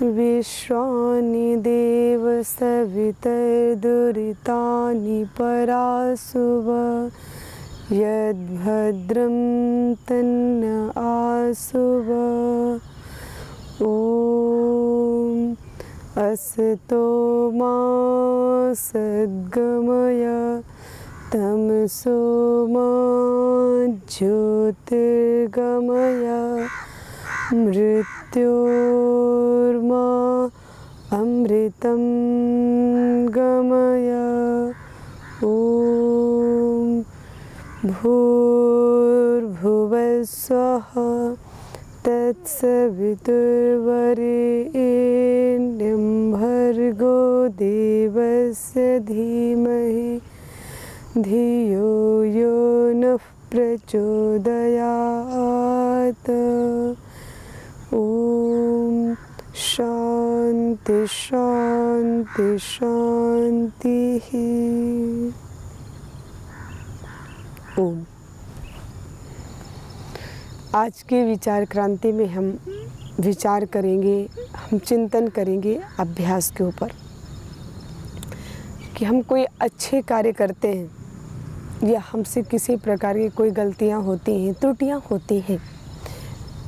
विश्वानि देव सवितर्दुरितानि परासुव यद्भद्रं तन्न आसुव। ॐ असतो मा सद्गमय तमसो मा ज्योतिर्गमय मृत्योर्मा अमृतं गमय। ॐ भूर्भुवस्वः तत्सवितुर्वरेण्यं भर्गो देवस्य धीमहि धियो यो नः प्रचोदयात्। ॐ शांति शांति शांति। ओम। आज के विचार क्रांति में हम विचार करेंगे, हम चिंतन करेंगे अभ्यास के ऊपर कि हम कोई अच्छे कार्य करते हैं या हमसे किसी प्रकार की कोई गलतियां होती हैं, त्रुटियां होती हैं,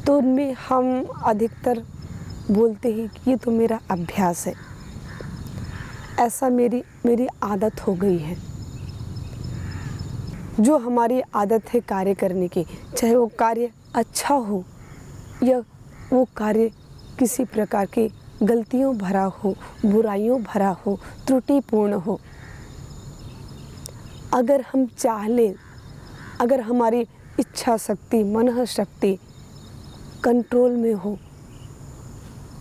तो उनमें हम अधिकतर बोलते हैं कि ये तो मेरा अभ्यास है, ऐसा मेरी आदत हो गई है। जो हमारी आदत है कार्य करने की, चाहे वो कार्य अच्छा हो या वो कार्य किसी प्रकार की गलतियों भरा हो, बुराइयों भरा हो, त्रुटिपूर्ण हो, अगर हम चाह लें, अगर हमारी इच्छा शक्ति, मन शक्ति कंट्रोल में हो,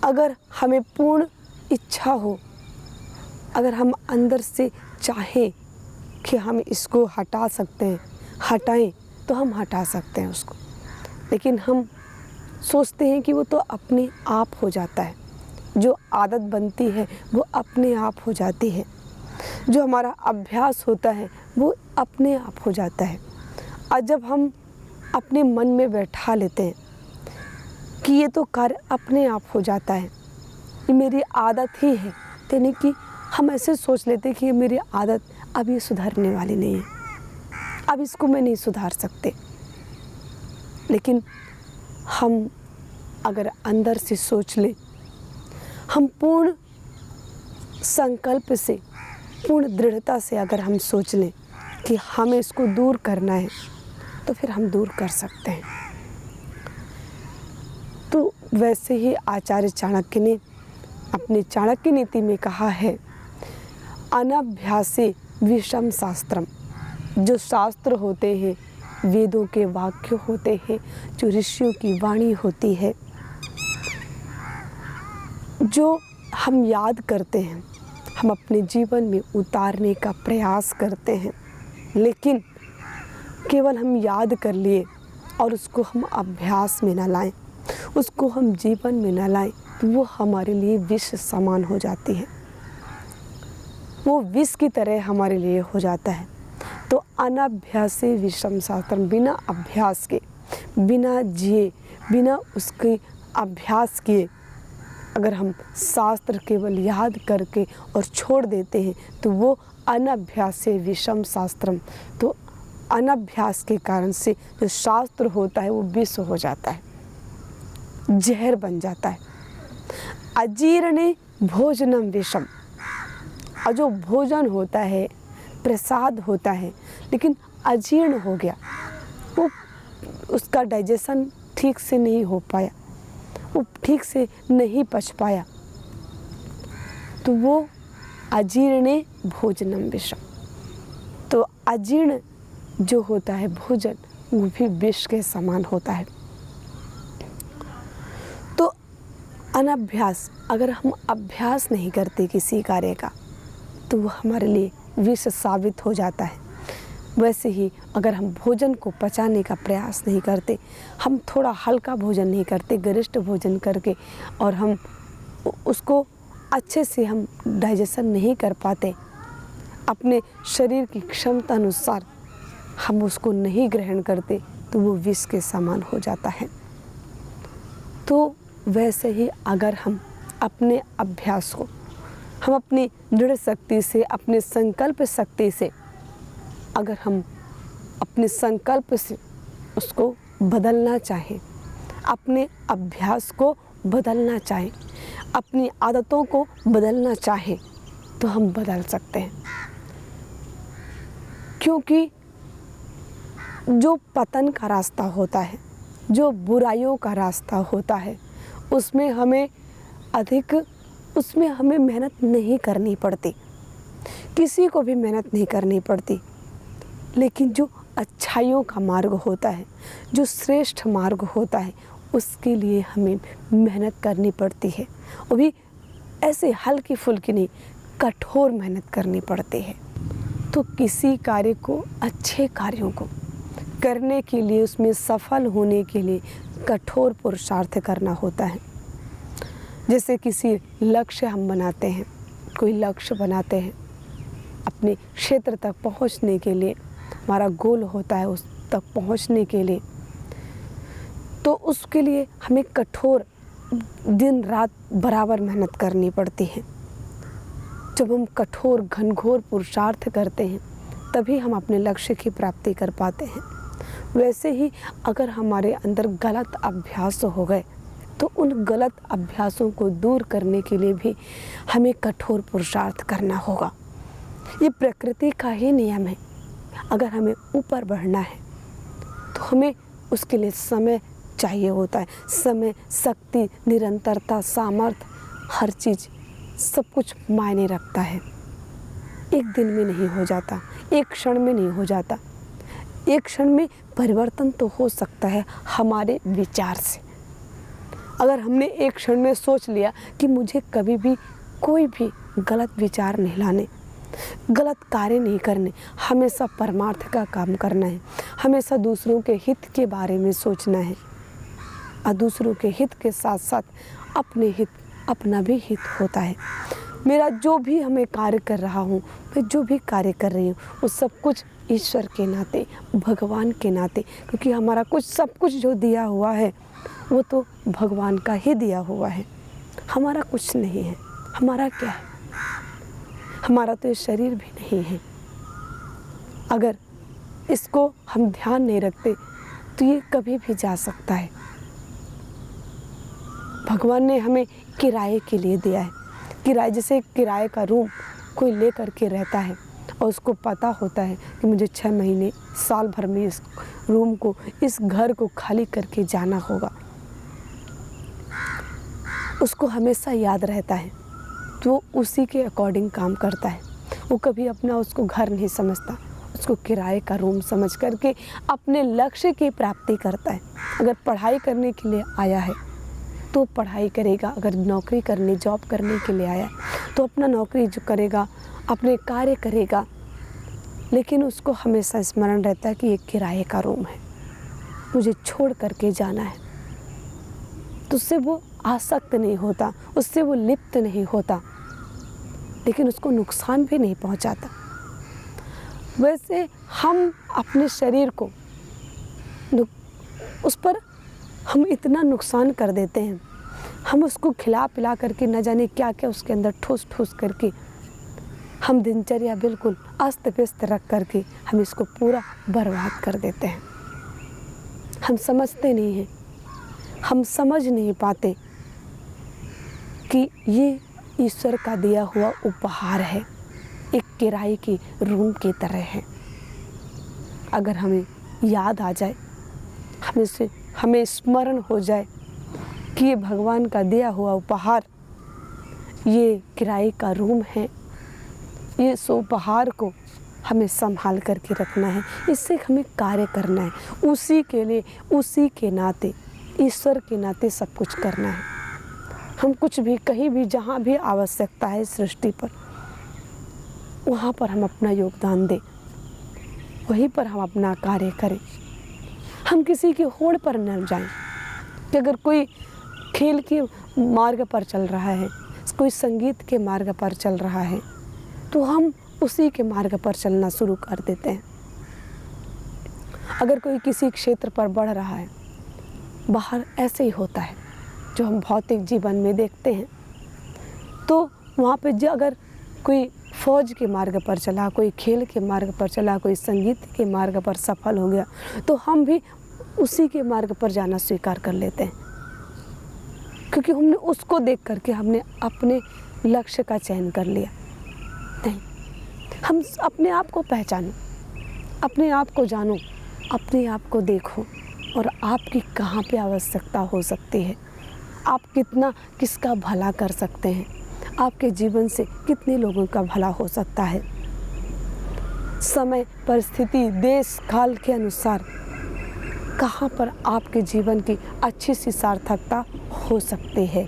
अगर हमें पूर्ण इच्छा हो, अगर हम अंदर से चाहें कि हम इसको हटा सकते हैं, हटाएं तो हम हटा सकते हैं उसको। लेकिन हम सोचते हैं कि वो तो अपने आप हो जाता है, जो आदत बनती है वो अपने आप हो जाती है, जो हमारा अभ्यास होता है वो अपने आप हो जाता है। और जब हम अपने मन में बैठा लेते हैं कि ये तो कार्य अपने आप हो जाता है, ये मेरी आदत ही है, यानी कि हम ऐसे सोच लेते हैं कि ये मेरी आदत अब ये सुधरने वाली नहीं है, अब इसको मैं नहीं सुधार सकते। लेकिन हम अगर अंदर से सोच लें, हम पूर्ण संकल्प से, पूर्ण दृढ़ता से अगर हम सोच लें कि हमें इसको दूर करना है, तो फिर हम दूर कर सकते हैं। तो वैसे ही आचार्य चाणक्य ने अपनी चाणक्य नीति में कहा है, अनभ्यासे विषम शास्त्रम। जो शास्त्र होते हैं, वेदों के वाक्य होते हैं, जो ऋषियों की वाणी होती है, जो हम याद करते हैं, हम अपने जीवन में उतारने का प्रयास करते हैं, लेकिन केवल हम याद कर लिए और उसको हम अभ्यास में न लाएं, उसको हम जीवन में न लाएं, तो वो हमारे लिए विष समान हो जाती है, वो विष की तरह हमारे लिए हो जाता है। तो अनभ्यासे विषम शास्त्रम, बिना अभ्यास के, बिना जिए, बिना उसके अभ्यास किए अगर हम शास्त्र केवल याद करके और छोड़ देते हैं, तो वो अनभ्यासे विषम शास्त्रम, तो अनभ्यास के कारण से जो शास्त्र होता है वो विष हो जाता है, जहर बन जाता है। अजीर्णे भोजनम विषम। और जो भोजन होता है, प्रसाद होता है, लेकिन अजीर्ण हो गया, वो उसका डाइजेशन ठीक से नहीं हो पाया, वो ठीक से नहीं पच पाया, तो वो अजीर्णे भोजनम विषम। तो अजीर्ण जो होता है भोजन, वो भी विष के समान होता है। तो अनभ्यास, अगर हम अभ्यास नहीं करते किसी कार्य का, तो वो हमारे लिए विष साबित हो जाता है। वैसे ही अगर हम भोजन को पचाने का प्रयास नहीं करते, हम थोड़ा हल्का भोजन नहीं करते, गरिष्ठ भोजन करके और हम उसको अच्छे से हम डाइजेशन नहीं कर पाते, अपने शरीर की क्षमता अनुसार हम उसको नहीं ग्रहण करते, तो वो विष के समान हो जाता है। तो वैसे ही अगर हम अपने अभ्यास को, हम अपनी दृढ़ शक्ति से, अपने संकल्प शक्ति से, अगर हम अपने संकल्प से उसको बदलना चाहें, अपने अभ्यास को बदलना चाहें, अपनी आदतों को बदलना चाहें, तो हम बदल सकते हैं। क्योंकि जो पतन का रास्ता होता है, जो बुराइयों का रास्ता होता है, उसमें हमें मेहनत नहीं करनी पड़ती, किसी को भी मेहनत नहीं करनी पड़ती। लेकिन जो अच्छाइयों का मार्ग होता है, जो श्रेष्ठ मार्ग होता है, उसके लिए हमें मेहनत करनी पड़ती है। वो भी ऐसे हल्की फुल्की नहीं, कठोर मेहनत करनी पड़ती है। तो किसी कार्य को, अच्छे कार्यों को करने के लिए, उसमें सफल होने के लिए कठोर पुरुषार्थ करना होता है। जैसे किसी लक्ष्य हम बनाते हैं, कोई लक्ष्य बनाते हैं अपने क्षेत्र तक पहुंचने के लिए, हमारा गोल होता है उस तक पहुंचने के लिए, तो उसके लिए हमें कठोर दिन रात बराबर मेहनत करनी पड़ती है। जब हम कठोर घनघोर पुरुषार्थ करते हैं, तभी हम अपने लक्ष्य की प्राप्ति कर पाते हैं। वैसे ही अगर हमारे अंदर गलत अभ्यास हो गए, तो उन गलत अभ्यासों को दूर करने के लिए भी हमें कठोर पुरुषार्थ करना होगा। ये प्रकृति का ही नियम है। अगर हमें ऊपर बढ़ना है, तो हमें उसके लिए समय चाहिए होता है। समय, शक्ति, निरंतरता, सामर्थ्य, हर चीज़, सब कुछ मायने रखता है। एक दिन में नहीं हो जाता, एक क्षण में नहीं हो जाता। एक क्षण में परिवर्तन तो हो सकता है हमारे विचार से। अगर हमने एक क्षण में सोच लिया कि मुझे कभी भी कोई भी गलत विचार नहीं लाने, गलत कार्य नहीं करने, हमेशा परमार्थ का काम करना है, हमेशा दूसरों के हित के बारे में सोचना है, और दूसरों के हित के साथ साथ अपने हित, अपना भी हित होता है। मेरा जो भी हमें कार्य कर रहा हूँ, मैं जो भी कार्य कर रही हूँ, वो सब कुछ ईश्वर के नाते, भगवान के नाते, क्योंकि हमारा कुछ, सब कुछ जो दिया हुआ है वो तो भगवान का ही दिया हुआ है। हमारा कुछ नहीं है। हमारा क्या है? हमारा तो ये शरीर भी नहीं है। अगर इसको हम ध्यान नहीं रखते, तो ये कभी भी जा सकता है। भगवान ने हमें किराए के लिए दिया है। किराए, जैसे किराए का रूम कोई ले करके रहता है और उसको पता होता है कि मुझे 6 महीने, साल भर में इस रूम को, इस घर को खाली करके जाना होगा, उसको हमेशा याद रहता है, तो उसी के अकॉर्डिंग काम करता है। वो कभी अपना उसको घर नहीं समझता, उसको किराए का रूम समझ करके अपने लक्ष्य की प्राप्ति करता है। अगर पढ़ाई करने के लिए आया है तो पढ़ाई करेगा, अगर नौकरी करने, जॉब करने के लिए आया है तो अपना नौकरी जो करेगा, अपने कार्य करेगा, लेकिन उसको हमेशा स्मरण रहता है कि ये किराए का रूम है, मुझे छोड़ करके जाना है। तो उससे वो आसक्त नहीं होता, उससे वो लिप्त नहीं होता, लेकिन उसको नुकसान भी नहीं पहुंचाता। वैसे हम अपने शरीर को, उस पर हम इतना नुकसान कर देते हैं, हम उसको खिला पिला करके न जाने क्या क्या उसके अंदर ठूस ठूस करके, हम दिनचर्या बिल्कुल अस्त व्यस्त रख करके हम इसको पूरा बर्बाद कर देते हैं। हम समझते नहीं हैं, हम समझ नहीं पाते कि ये ईश्वर का दिया हुआ उपहार है, एक किराए की रूम की तरह है। अगर हमें याद आ जाए, हमें स्मरण हो जाए कि ये भगवान का दिया हुआ उपहार, ये किराए का रूम है, ये इस उपहार को हमें संभाल करके रखना है, इससे हमें कार्य करना है, उसी के लिए, उसी के नाते, ईश्वर के नाते सब कुछ करना है। हम कुछ भी, कहीं भी, जहाँ भी आवश्यकता है सृष्टि पर, वहाँ पर हम अपना योगदान दें, वहीं पर हम अपना कार्य करें। हम किसी की होड़ पर न जाएं कि अगर कोई खेल के मार्ग पर चल रहा है, कोई संगीत के मार्ग पर चल रहा है, तो हम उसी के मार्ग पर चलना शुरू कर देते हैं। अगर कोई किसी क्षेत्र पर बढ़ रहा है, बाहर ऐसे ही होता है जो हम भौतिक जीवन में देखते हैं, तो वहाँ पे अगर कोई फौज के मार्ग पर चला, कोई खेल के मार्ग पर चला, कोई संगीत के मार्ग पर सफल हो गया, तो हम भी उसी के मार्ग पर जाना स्वीकार कर लेते हैं, क्योंकि हमने उसको देख करके हमने अपने लक्ष्य का चयन कर लिया। नहीं, हम अपने आप को पहचानो, अपने आप को जानो, अपने आप को देखो और आपकी कहाँ पे आवश्यकता हो सकती है, आप कितना किसका भला कर सकते हैं, आपके जीवन से कितने लोगों का भला हो सकता है। समय, परिस्थिति, देश काल के अनुसार कहाँ पर आपके जीवन की अच्छी सी सार्थकता हो सकती है।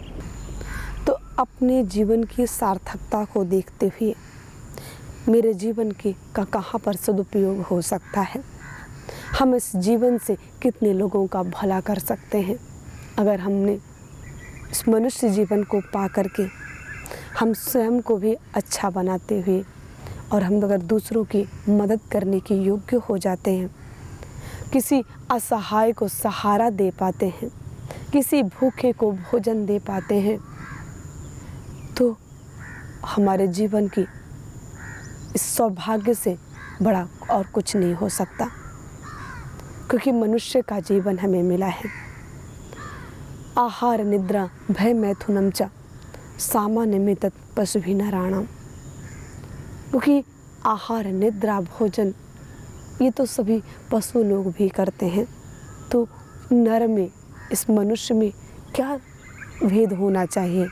तो अपने जीवन की सार्थकता को देखते हुए मेरे जीवन का कहाँ पर सदुपयोग हो सकता है, हम इस जीवन से कितने लोगों का भला कर सकते हैं। अगर हमने इस मनुष्य जीवन को पा करके हम स्वयं को भी अच्छा बनाते हुए और हम अगर दूसरों की मदद करने के योग्य हो जाते हैं, किसी असहाय को सहारा दे पाते हैं, किसी भूखे को भोजन दे पाते हैं, तो हमारे जीवन की इस सौभाग्य से बड़ा और कुछ नहीं हो सकता, क्योंकि मनुष्य का जीवन हमें मिला है। आहार निद्रा भय मैथुनम च सामान्य में तत् पशुभिः नराणाम। क्योंकि आहार निद्रा भोजन ये तो सभी पशु लोग भी करते हैं, तो नर में, इस मनुष्य में क्या भेद होना चाहिए।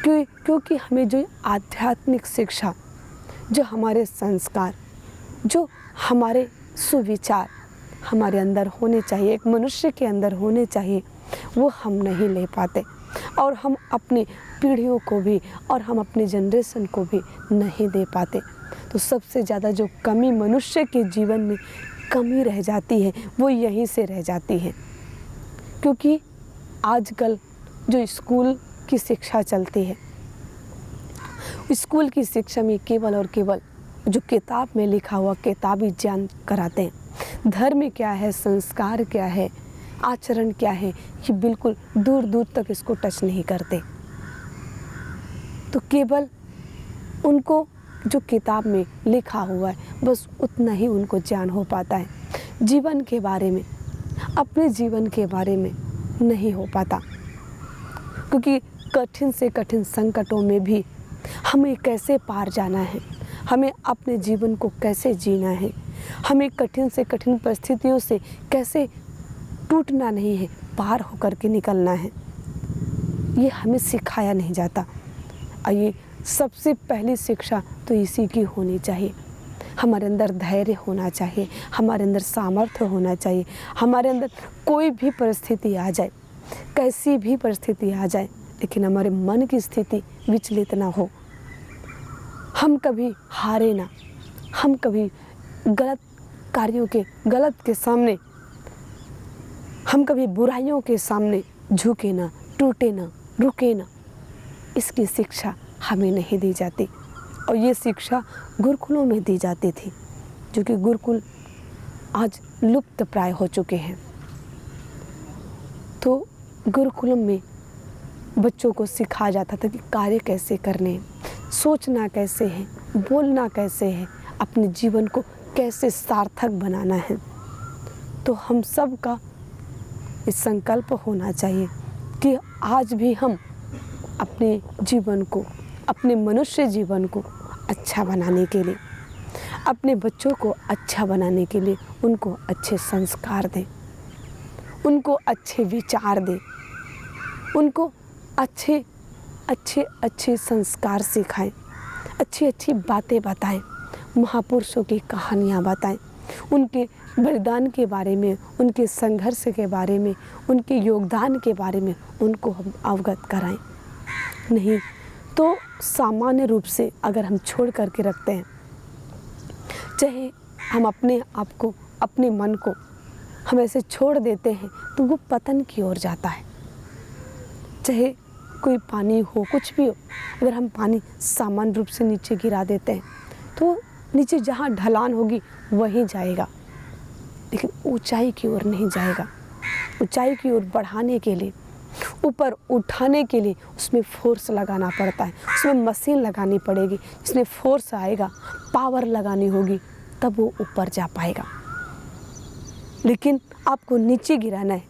क्योंकि हमें जो आध्यात्मिक शिक्षा, जो हमारे संस्कार, जो हमारे सुविचार हमारे अंदर होने चाहिए, एक मनुष्य के अंदर होने चाहिए, वो हम नहीं ले पाते और हम अपनी पीढ़ियों को भी और हम अपनी जनरेशन को भी नहीं दे पाते। तो सबसे ज़्यादा जो कमी मनुष्य के जीवन में कमी रह जाती है, वो यहीं से रह जाती है। क्योंकि आजकल जो स्कूल की शिक्षा चलती है, स्कूल की शिक्षा में केवल और केवल जो किताब में लिखा हुआ किताबी ज्ञान कराते हैं। धर्म क्या है, संस्कार क्या है, आचरण क्या है, ये बिल्कुल दूर दूर तक इसको टच नहीं करते। तो केवल उनको जो किताब में लिखा हुआ है, बस उतना ही उनको ज्ञान हो पाता है। जीवन के बारे में, अपने जीवन के बारे में नहीं हो पाता, क्योंकि कठिन से कठिन संकटों में भी हमें कैसे पार जाना है, हमें अपने जीवन को कैसे जीना है, हमें कठिन से कठिन परिस्थितियों से कैसे टूटना नहीं है, पार होकर के निकलना है, ये हमें सिखाया नहीं जाता। और ये सबसे पहली शिक्षा तो इसी की होनी चाहिए। हमारे अंदर धैर्य होना चाहिए, हमारे अंदर सामर्थ्य होना चाहिए। हमारे अंदर कोई भी परिस्थिति आ जाए, कैसी भी परिस्थिति आ जाए, लेकिन हमारे मन की स्थिति विचलित ना हो। हम कभी हारे ना, हम कभी गलत कार्यों के, गलत के सामने, हम कभी बुराइयों के सामने झुके ना, टूटे ना, रुके ना। इसकी शिक्षा हमें नहीं दी जाती, और ये शिक्षा गुरुकुलों में दी जाती थी, जो कि गुरुकुल आज लुप्त प्राय हो चुके हैं। तो गुरुकुलों में बच्चों को सिखाया जाता था कि कार्य कैसे करने, सोचना कैसे है, बोलना कैसे है, अपने जीवन को कैसे सार्थक बनाना है। तो हम सब का इस संकल्प होना चाहिए कि आज भी हम अपने जीवन को, अपने मनुष्य जीवन को अच्छा बनाने के लिए, अपने बच्चों को अच्छा बनाने के लिए उनको अच्छे संस्कार दें, उनको अच्छे विचार दें, उनको अच्छे संस्कार सिखाएं, अच्छी अच्छी बातें बताएं, महापुरुषों की कहानियाँ बताएं, उनके बलिदान के बारे में, उनके संघर्ष के बारे में, उनके योगदान के बारे में उनको हम अवगत कराएं। नहीं तो सामान्य रूप से अगर हम छोड़ करके रखते हैं, चाहे हम अपने आप को, अपने मन को हम ऐसे छोड़ देते हैं, तो वो पतन की ओर जाता है। चाहे कोई पानी हो, कुछ भी हो, अगर हम पानी सामान्य रूप से नीचे गिरा देते हैं तो नीचे जहाँ ढलान होगी वहीं जाएगा, लेकिन ऊंचाई की ओर नहीं जाएगा। ऊंचाई की ओर बढ़ाने के लिए, ऊपर उठाने के लिए उसमें फोर्स लगाना पड़ता है, उसमें मशीन लगानी पड़ेगी, जिसमें फोर्स आएगा, पावर लगानी होगी, तब वो ऊपर जा पाएगा। लेकिन आपको नीचे गिराना है,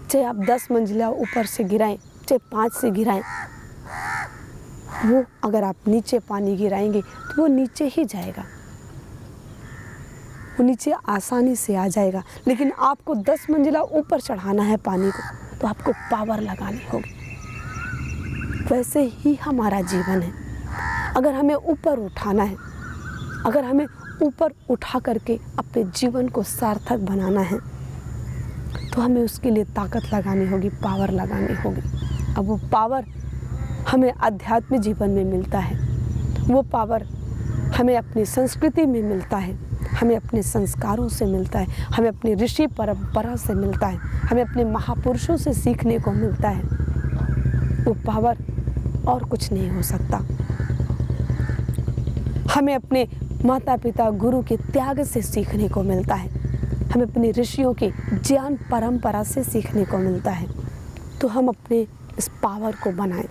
चाहे आप 10 मंजिला ऊपर से गिराएं, चाहे 5 से गिराएं, वो अगर आप नीचे पानी गिराएंगे तो वो नीचे ही जाएगा, वो नीचे आसानी से आ जाएगा। लेकिन आपको 10 मंजिला ऊपर चढ़ाना है पानी को, तो आपको पावर लगानी होगी। वैसे ही हमारा जीवन है। अगर हमें ऊपर उठाना है, अगर हमें ऊपर उठा करके अपने जीवन को सार्थक बनाना है, तो हमें उसके लिए ताकत लगानी होगी, पावर लगानी होगी। अब वो पावर हमें आध्यात्मिक जीवन में मिलता है, वो पावर हमें अपनी संस्कृति में मिलता है, हमें अपने संस्कारों से मिलता है, हमें अपनी ऋषि परंपरा से मिलता है, हमें अपने महापुरुषों से सीखने को मिलता है। वो पावर और कुछ नहीं हो सकता। हमें अपने माता पिता गुरु के त्याग से सीखने को मिलता है, हमें अपने ऋषियों की ज्ञान परंपरा से सीखने को मिलता है। तो हम अपने इस पावर को बनाएं।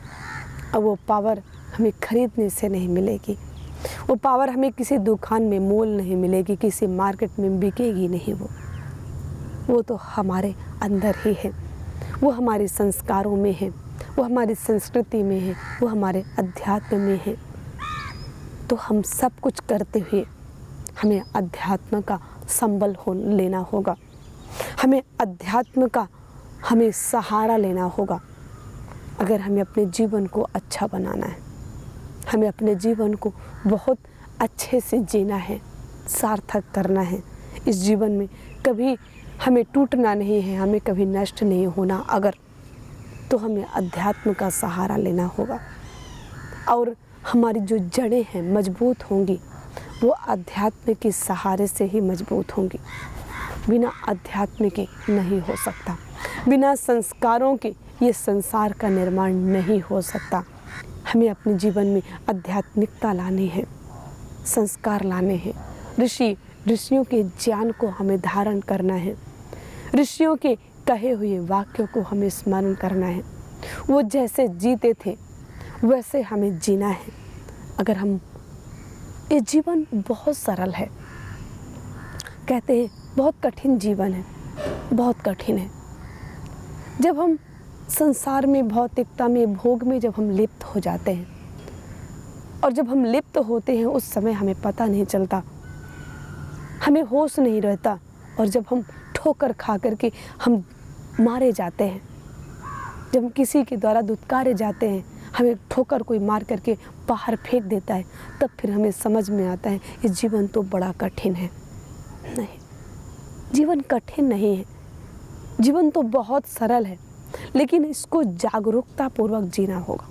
अब वो पावर हमें खरीदने से नहीं मिलेगी, वो पावर हमें किसी दुकान में मोल नहीं मिलेगी, किसी मार्केट में बिकेगी नहीं। वो तो हमारे अंदर ही है, वो हमारे संस्कारों में है, वो हमारी संस्कृति में है, वो हमारे अध्यात्म में है। तो हम सब कुछ करते हुए हमें अध्यात्म का संबल लेना होगा, हमें अध्यात्म का हमें सहारा लेना होगा। अगर हमें अपने जीवन को अच्छा बनाना है, हमें अपने जीवन को बहुत अच्छे से जीना है, सार्थक करना है, इस जीवन में कभी हमें टूटना नहीं है, हमें कभी नष्ट नहीं होना अगर, तो हमें अध्यात्म का सहारा लेना होगा। और हमारी जो जड़ें हैं मजबूत होंगी, वो अध्यात्म के सहारे से ही मजबूत होंगी। बिना अध्यात्म के नहीं हो सकता, बिना संस्कारों के ये संसार का निर्माण नहीं हो सकता। हमें अपने जीवन में आध्यात्मिकता लानी है, संस्कार लाने हैं, ऋषियों के ज्ञान को हमें धारण करना है, ऋषियों के कहे हुए वाक्यों को हमें स्मरण करना है। वो जैसे जीते थे वैसे हमें जीना है। अगर हम, ये जीवन बहुत सरल है, कहते हैं बहुत कठिन जीवन है, बहुत कठिन है। जब हम संसार में, भौतिकता में, भोग में जब हम लिप्त हो जाते हैं, और जब हम लिप्त होते हैं उस समय हमें पता नहीं चलता, हमें होश नहीं रहता। और जब हम ठोकर खा करके हम मारे जाते हैं, जब हम किसी के द्वारा दुत्कारे जाते हैं, हमें ठोकर कोई मार करके बाहर फेंक देता है, तब फिर हमें समझ में आता है ये जीवन तो बड़ा कठिन है। नहीं, जीवन कठिन नहीं है, जीवन तो बहुत सरल है, लेकिन इसको जागरूकता पूर्वक जीना होगा।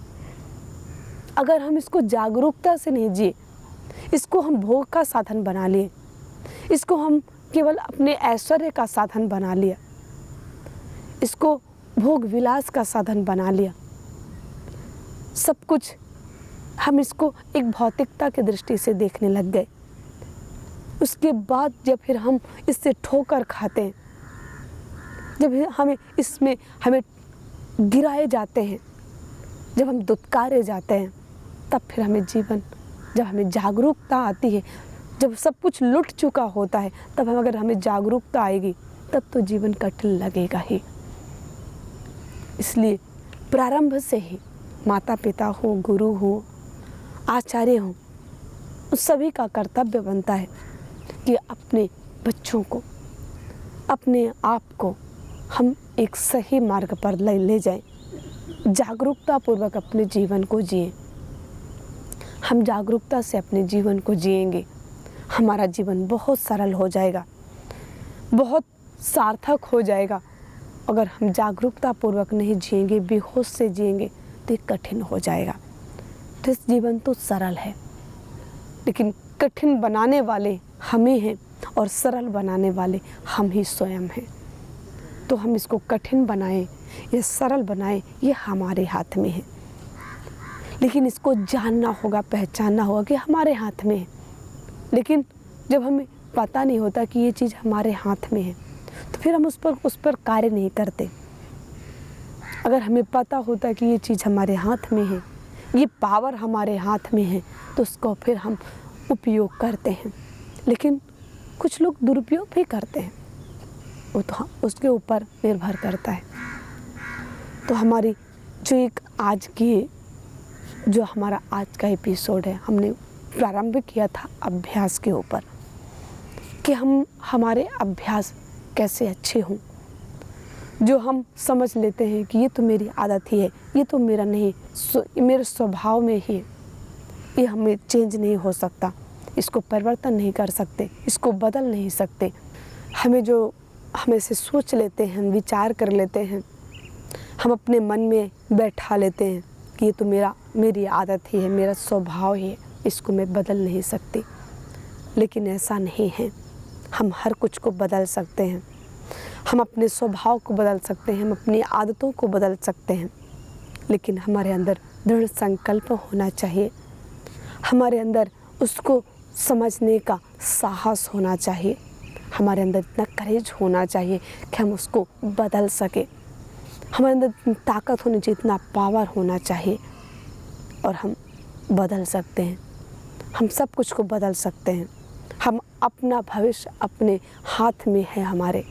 अगर हम इसको जागरूकता से नहीं जिए, इसको हम भोग का साधन बना लिए, इसको हम केवल अपने ऐश्वर्य का साधन बना लिया, इसको भोग विलास का साधन बना लिया, सब कुछ हम इसको एक भौतिकता की दृष्टि से देखने लग गए। उसके बाद जब फिर हम इससे ठोकर खाते हैं, जब हमें गिराए जाते हैं, जब हम दुत्कारे जाते हैं, तब फिर हमें जीवन, जब हमें जागरूकता आती है, जब सब कुछ लुट चुका होता है, तब अगर हमें जागरूकता आएगी, तब तो जीवन कठिन लगेगा ही। इसलिए प्रारंभ से ही माता पिता हो, गुरु हो, आचार्य हो, उस सभी का कर्तव्य बनता है कि अपने बच्चों को, अपने आप को हम एक सही मार्ग पर ले जाएं, जागरूकता पूर्वक अपने जीवन को जिएं। हम जागरूकता से अपने जीवन को जिएंगे, हमारा जीवन बहुत सरल हो जाएगा, बहुत सार्थक हो जाएगा। अगर हम जागरूकता पूर्वक नहीं जिएंगे, बेहोश से जिएंगे, तो ये कठिन हो जाएगा। तो इस जीवन तो सरल है, लेकिन कठिन बनाने वाले हम ही हैं और सरल बनाने वाले हम ही स्वयं हैं। तो हम इसको कठिन बनाएं या सरल बनाएं, ये हमारे हाथ में है। लेकिन इसको जानना होगा, पहचानना होगा कि हमारे हाथ में है। लेकिन जब हमें पता नहीं होता कि ये चीज़ हमारे हाथ में है, तो फिर हम उस पर कार्य नहीं करते। अगर हमें पता होता कि ये चीज़ हमारे हाथ में है, ये पावर हमारे हाथ में है, तो उसको फिर हम उपयोग करते हैं। लेकिन कुछ लोग दुरुपयोग भी करते हैं, वो तो उसके ऊपर निर्भर करता है। तो हमारी जो हमारा आज का एपिसोड है, हमने प्रारंभ किया था अभ्यास के ऊपर कि हमारे अभ्यास कैसे अच्छे हों, जो हम समझ लेते हैं कि ये तो मेरी आदत ही है, ये तो मेरा नहीं, मेरे स्वभाव में ही है, ये हमें चेंज नहीं हो सकता, इसको परिवर्तन नहीं कर सकते, इसको बदल नहीं सकते। हमें से सोच लेते हैं, विचार कर लेते हैं, हम अपने मन में बैठा लेते हैं कि ये तो मेरी आदत ही है, मेरा स्वभाव ही है, इसको मैं बदल नहीं सकती। लेकिन ऐसा नहीं है, हम हर कुछ को बदल सकते हैं। हम अपने स्वभाव को बदल सकते हैं, हम अपनी आदतों को बदल सकते हैं। लेकिन हमारे अंदर दृढ़ संकल्प होना चाहिए, हमारे अंदर उसको समझने का साहस होना चाहिए, हमारे अंदर इतना करेज होना चाहिए कि हम उसको बदल सके। हमारे अंदर इतनी ताकत होनी चाहिए, इतना पावर होना चाहिए, और हम बदल सकते हैं। हम सब कुछ को बदल सकते हैं। हम अपना भविष्य अपने हाथ में है हमारे।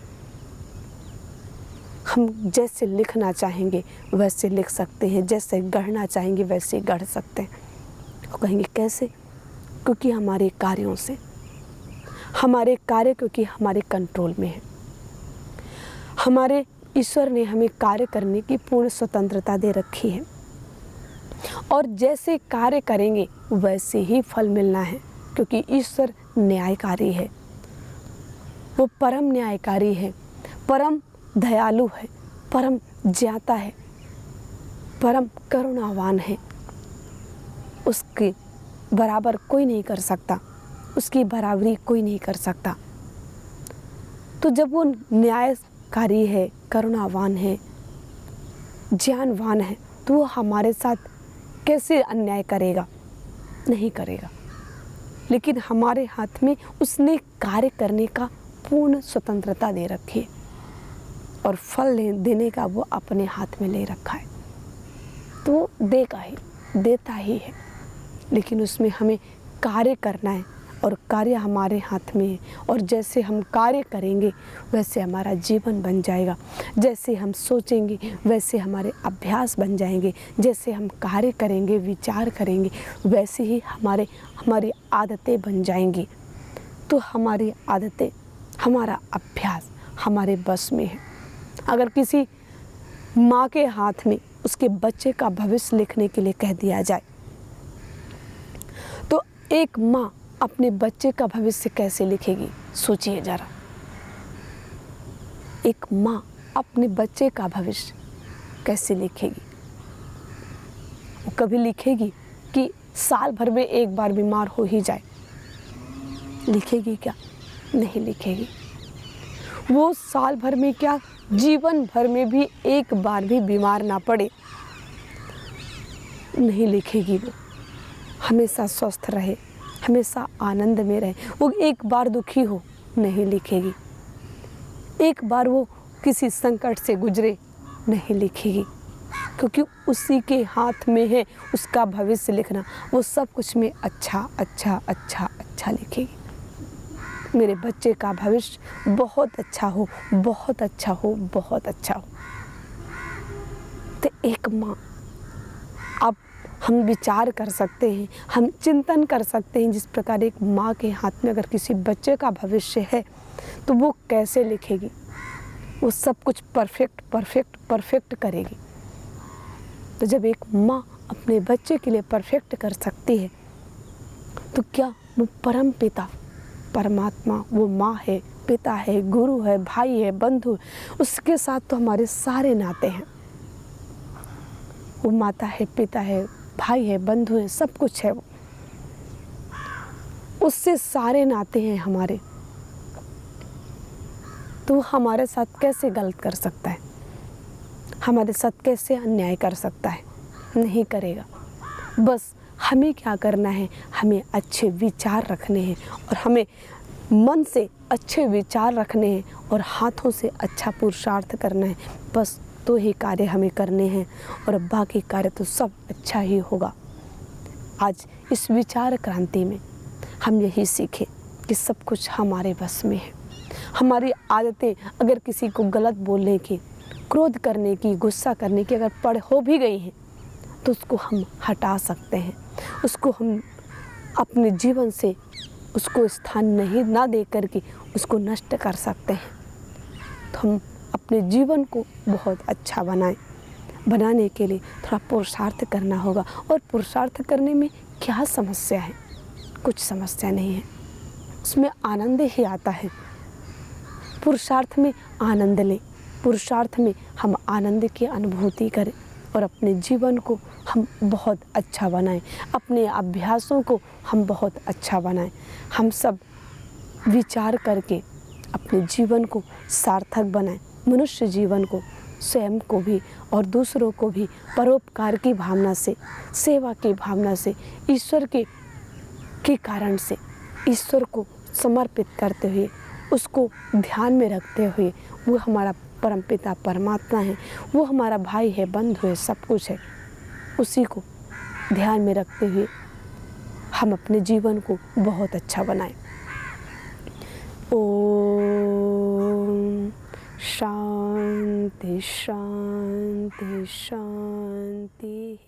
हम जैसे लिखना चाहेंगे वैसे लिख सकते हैं, जैसे गढ़ना चाहेंगे वैसे गढ़ सकते हैं। वो कहेंगे कैसे? क्योंकि हमारे कार्यों से, हमारे कार्य क्योंकि हमारे कंट्रोल में है। हमारे ईश्वर ने हमें कार्य करने की पूर्ण स्वतंत्रता दे रखी है, और जैसे कार्य करेंगे वैसे ही फल मिलना है, क्योंकि ईश्वर न्यायकारी है। वो परम न्यायकारी है, परम दयालु है, परम ज्ञाता है, परम करुणावान है। उसके बराबर कोई नहीं कर सकता, उसकी बराबरी कोई नहीं कर सकता। तो जब वो न्यायकारी है, करुणावान है, ज्ञानवान है, तो वो हमारे साथ कैसे अन्याय करेगा? नहीं करेगा। लेकिन हमारे हाथ में उसने कार्य करने का पूर्ण स्वतंत्रता दे रखी है, और फल देने का वो अपने हाथ में ले रखा है। तो वो देता ही है, लेकिन उसमें हमें कार्य करना है, और कार्य हमारे हाथ में है। और जैसे हम कार्य करेंगे वैसे हमारा जीवन बन जाएगा, जैसे हम सोचेंगे वैसे हमारे अभ्यास बन जाएंगे, जैसे हम कार्य करेंगे, विचार करेंगे, वैसे ही हमारी आदतें बन जाएंगी। तो हमारी आदतें, हमारा अभ्यास हमारे बस में है। अगर किसी माँ के हाथ में उसके बच्चे का भविष्य लिखने के लिए कह दिया जाए, तो एक माँ अपने बच्चे का भविष्य कैसे लिखेगी? सोचिए जरा। एक माँ अपने बच्चे का भविष्य कैसे लिखेगी? वो कभी लिखेगी कि साल भर में एक बार बीमार हो ही जाए? लिखेगी क्या? नहीं लिखेगी। वो साल भर में क्या, जीवन भर में भी एक बार भी बीमार ना पड़े? नहीं लिखेगी। वो हमेशा स्वस्थ रहे, हमेशा आनंद में रहे। वो एक बार दुखी हो? नहीं लिखेगी। एक बार वो किसी संकट से गुजरे? नहीं लिखेगी, क्योंकि उसी के हाथ में है उसका भविष्य लिखना। वो सब कुछ में अच्छा अच्छा अच्छा अच्छा लिखेगी। मेरे बच्चे का भविष्य बहुत अच्छा हो, बहुत अच्छा हो, बहुत अच्छा हो। तो एक माँ, अब हम विचार कर सकते हैं, हम चिंतन कर सकते हैं, जिस प्रकार एक माँ के हाथ में अगर किसी बच्चे का भविष्य है तो वो कैसे लिखेगी? वो सब कुछ परफेक्ट परफेक्ट परफेक्ट करेगी। तो जब एक माँ अपने बच्चे के लिए परफेक्ट कर सकती है, तो क्या वो परम पिता परमात्मा, वो माँ है, पिता है, गुरु है, भाई है, बंधु, उसके साथ तो हमारे सारे नाते हैं। वो माता है, पिता है, भाई है, बंधु है, सब कुछ है। वो उससे सारे नाते हैं हमारे। तो हमारे साथ कैसे गलत कर सकता है, हमारे साथ कैसे अन्याय कर सकता है? नहीं करेगा। बस हमें क्या करना है, हमें अच्छे विचार रखने हैं और हमें मन से अच्छे विचार रखने हैं और हाथों से अच्छा पुरुषार्थ करना है। बस 2 ही कार्य हमें करने हैं और बाकी कार्य तो सब अच्छा ही होगा। आज इस विचार क्रांति में हम यही सीखें कि सब कुछ हमारे बस में है। हमारी आदतें अगर किसी को गलत बोलने की, क्रोध करने की, गुस्सा करने की अगर हो भी गई हैं तो उसको हम हटा सकते हैं। उसको हम अपने जीवन से उसको स्थान ना दे करके उसको नष्ट कर सकते हैं। तो हम अपने जीवन को बहुत अच्छा बनाने के लिए थोड़ा पुरुषार्थ करना होगा। और पुरुषार्थ करने में क्या समस्या है? कुछ समस्या नहीं है, उसमें आनंद ही आता है। पुरुषार्थ में आनंद लें, पुरुषार्थ में हम आनंद की अनुभूति करें और अपने जीवन को हम बहुत अच्छा बनाएं, अपने अभ्यासों को हम बहुत अच्छा बनाएं। हम सब विचार करके अपने जीवन को सार्थक बनाएं, मनुष्य जीवन को, स्वयं को भी और दूसरों को भी परोपकार की भावना से, सेवा की भावना से, ईश्वर के कारण से, ईश्वर को समर्पित करते हुए, उसको ध्यान में रखते हुए, वो हमारा परमपिता परमात्मा है, वो हमारा भाई है, बंधु है, सब कुछ है, उसी को ध्यान में रखते हुए हम अपने जीवन को बहुत अच्छा बनाएं। ओम शांति शांति शांति।